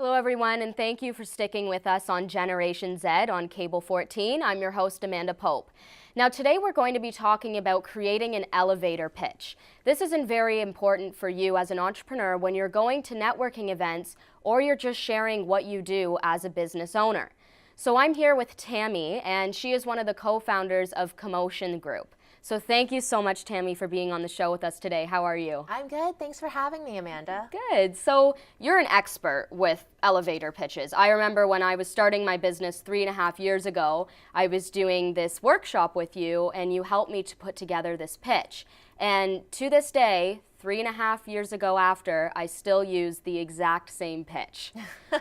Hello everyone, and thank you for sticking with us on Generation Z on Cable 14. I'm your host, Amanda Pope. Now today we're going to be talking about creating an elevator pitch. This is very important for you as an entrepreneur when you're going to networking events or you're just sharing what you do as a business owner. So I'm here with Tammy, and she is one of the co-founders of Commotion Group. So thank you so much, Tammy, for being on the show with us today. How are you? I'm good. Thanks for having me, Amanda. Good. So you're an expert with elevator pitches. I remember when I was starting my business 3.5 years ago, I was doing this workshop with you, and you helped me to put together this pitch. And to this day, 3.5 years ago after, I still use the exact same pitch.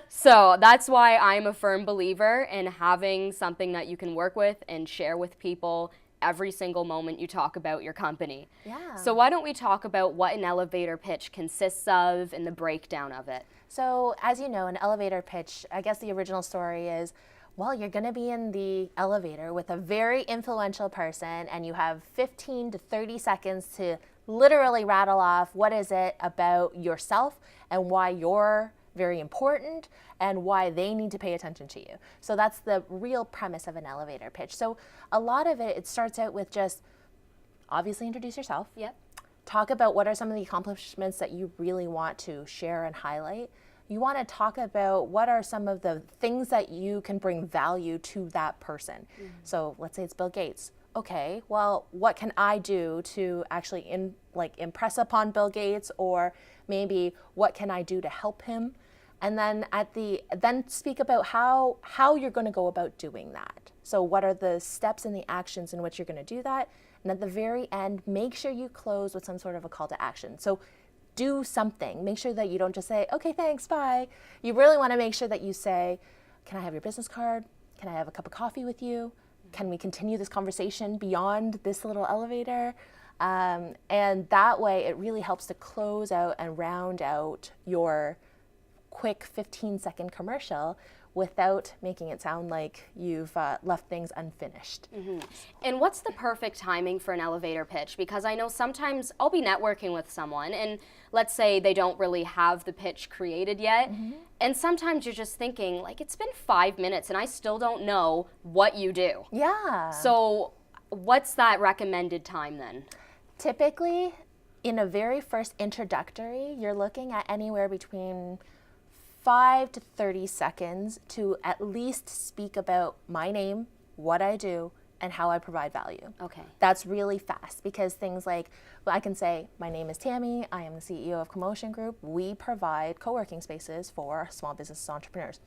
So that's why I'm a firm believer in having something that you can work with and share with people every single moment you talk about your company. Yeah. So why don't we talk about what an elevator pitch consists of and the breakdown of it? So as you know, an elevator pitch, I guess the original story is, well, you're going to be in the elevator with a very influential person and you have 15 to 30 seconds to literally rattle off what is it about yourself and why you're very important and why they need to pay attention to you. So that's the real premise of an elevator pitch. So a lot of it starts out with just obviously introduce yourself. Yep. Talk about what are some of the accomplishments that you really want to share and highlight. You want to talk about what are some of the things that you can bring value to that person. So let's say it's Bill Gates. Okay, well, what can I do to actually impress upon Bill Gates, or maybe what can I do to help him? And then then speak about how you're going to go about doing that. So what are the steps and the actions in which you're going to do that? And at the very end, make sure you close with some sort of a call to action. So do something. Make sure that you don't just say, okay, thanks, bye. You really want to make sure that you say, can I have your business card? Can I have a cup of coffee with you? Can we continue this conversation beyond this little elevator? And that way it really helps to close out and round out your quick 15-second commercial without making it sound like you've left things unfinished. And what's the perfect timing for an elevator pitch? Because I know sometimes I'll be networking with someone and let's say they don't really have the pitch created yet. And sometimes you're just thinking, like, it's been 5 minutes and I still don't know what you do. Yeah. So what's that recommended time then? Typically, in a very first introductory, you're looking at anywhere between 5 to 30 seconds to at least speak about my name, what I do, and how I provide value. Okay. That's really fast because things like, well, I can say, my name is Tammy, I am the CEO of Commotion Group. We provide co-working spaces for small business entrepreneurs.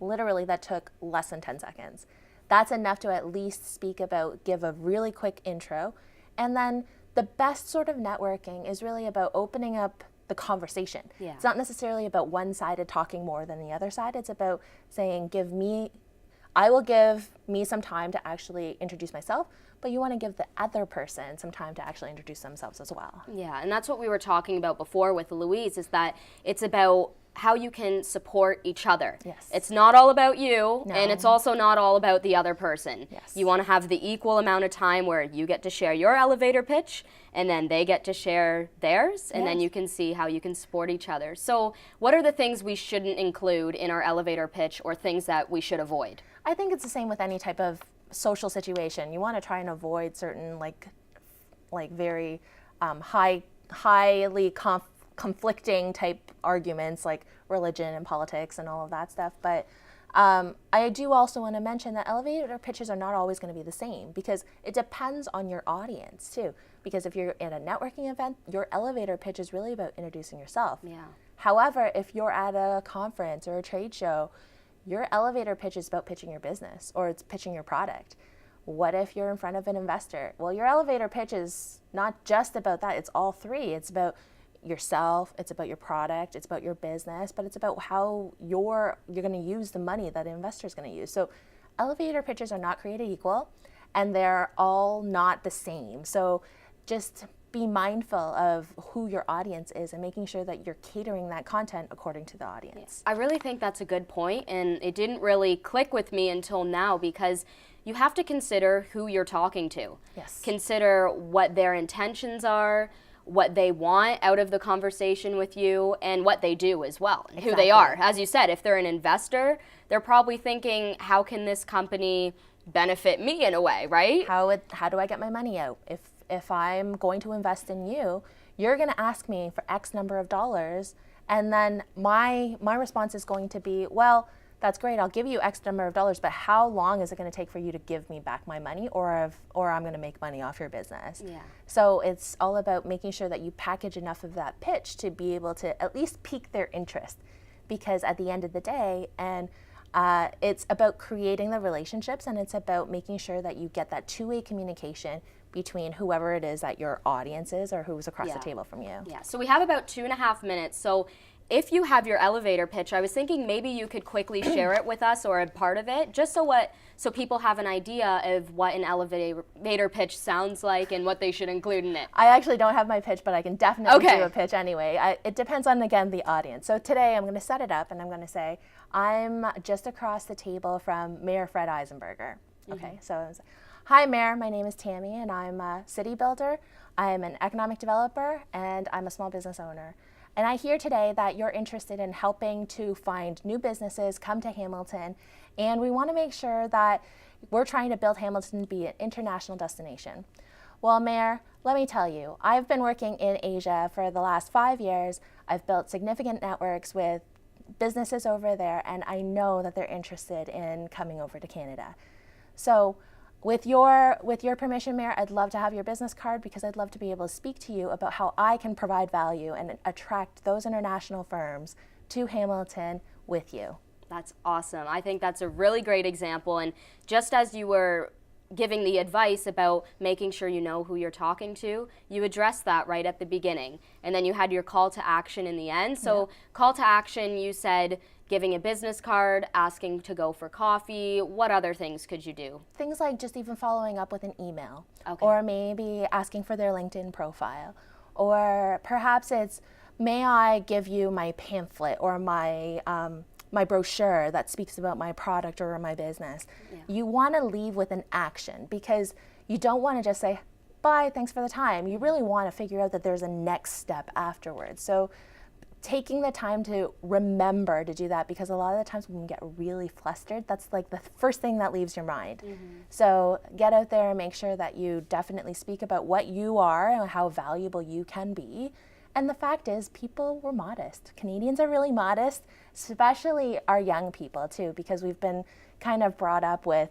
Literally, that took less than 10 seconds. That's enough to at least speak about, give a really quick intro. And then the best sort of networking is really about opening up the conversation. Yeah. It's not necessarily about one-sided talking more than the other side. It's about saying, I will give me some time to actually introduce myself, but you want to give the other person some time to actually introduce themselves as well. Yeah, and that's what we were talking about before with Louise, is that it's about how you can support each other. Yes. It's not all about you, No. and it's also not all about the other person. Yes. You want to have the equal amount of time where you get to share your elevator pitch, and then they get to share theirs, and then Yes. you can see how you can support each other. So what are the things we shouldn't include in our elevator pitch, or things that we should avoid? I think it's the same with any type of social situation. You want to try and avoid certain very highly conflicting type arguments like religion and politics and all of that stuff. But I do also want to mention that elevator pitches are not always going to be the same because it depends on your audience too. Because if you're at a networking event, your elevator pitch is really about introducing yourself. Yeah. However, if you're at a conference or a trade show, your elevator pitch is about pitching your business or it's pitching your product. What if you're in front of an investor? Well, your elevator pitch is not just about that. It's all three. It's about yourself, it's about your product, it's about your business, but it's about how you're going to use the money that an investor is going to use. So elevator pitches are not created equal and they're all not the same. So just be mindful of who your audience is and making sure that you're catering that content according to the audience. I really think that's a good point, and it didn't really click with me until now because you have to consider who you're talking to. Yes. Consider what their intentions are, what they want out of the conversation with you and what they do as well, who Exactly. they are. As you said, if they're an investor, they're probably thinking, how can this company benefit me in a way, right? How do I get my money out? If I'm going to invest in you, you're going to ask me for X number of dollars, and then my response is going to be, well, that's great, I'll give you X number of dollars, but how long is it going to take for you to give me back my money, or I'm going to make money off your business? Yeah. So it's all about making sure that you package enough of that pitch to be able to at least pique their interest, because at the end of the day, and it's about creating the relationships, and it's about making sure that you get that two-way communication between whoever it is that your audience is or who's across the table from you. Yeah, so we have about 2.5 minutes. So if you have your elevator pitch, I was thinking maybe you could quickly share it with us, or a part of it, just so people have an idea of what an elevator pitch sounds like and what they should include in it. I actually don't have my pitch, but I can definitely Okay. do a pitch anyway. It depends on, again, the audience. So today I'm going to set it up and I'm going to say, I'm just across the table from Mayor Fred Eisenberger. Okay, so hi, Mayor, my name is Tammy, and I'm a city builder. I'm an economic developer, and I'm a small business owner. And I hear today that you're interested in helping to find new businesses come to Hamilton, and we want to make sure that we're trying to build Hamilton to be an international destination. Well, Mayor, let me tell you, I've been working in Asia for the last 5 years. I've built significant networks with businesses over there, and I know that they're interested in coming over to Canada. So with your permission, Mayor, I'd love to have your business card, because I'd love to be able to speak to you about how I can provide value and attract those international firms to Hamilton with you. That's awesome. I think that's a really great example. And just as you were giving the advice about making sure you know who you're talking to, you addressed that right at the beginning. And then you had your call to action in the end. So call to action, you said giving a business card, asking to go for coffee. What other things could you do? Things like just even following up with an email, Okay. or maybe asking for their LinkedIn profile, or perhaps it's, may I give you my pamphlet or my my brochure that speaks about my product or my business. Yeah. You want to leave with an action, because you don't want to just say, bye, thanks for the time. You really want to figure out that there's a next step afterwards. So taking the time to remember to do that, because a lot of the times when we get really flustered, that's like the first thing that leaves your mind. So get out there and make sure that you definitely speak about what you are and how valuable you can be. And the fact is, people were modest. Canadians are really modest, especially our young people too, because we've been kind of brought up with,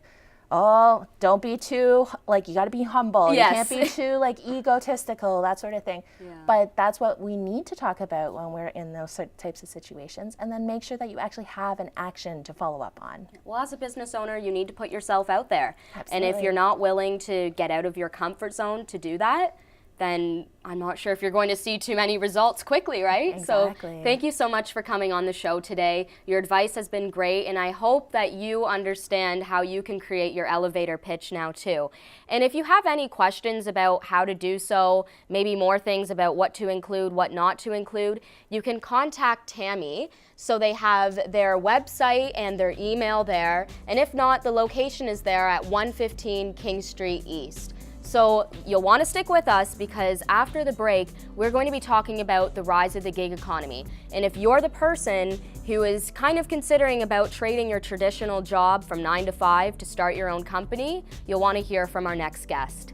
oh, don't be too, like, you got to be humble. Yes. You can't be too, like, egotistical, that sort of thing. Yeah. But that's what we need to talk about when we're in those types of situations, and then make sure that you actually have an action to follow up on. Well, as a business owner, you need to put yourself out there. And if Absolutely. you're not willing to get out of your comfort zone to do that, then I'm not sure if you're going to see too many results quickly, right? Exactly. So thank you so much for coming on the show today. Your advice has been great, and I hope that you understand how you can create your elevator pitch now too. And if you have any questions about how to do so, maybe more things about what to include, what not to include, you can contact Tammy. So they have their website and their email there, and if not, the location is there at 115 King Street East. So you'll want to stick with us, because after the break, we're going to be talking about the rise of the gig economy. And if you're the person who is kind of considering about trading your traditional job from 9 to 5 to start your own company, you'll want to hear from our next guest.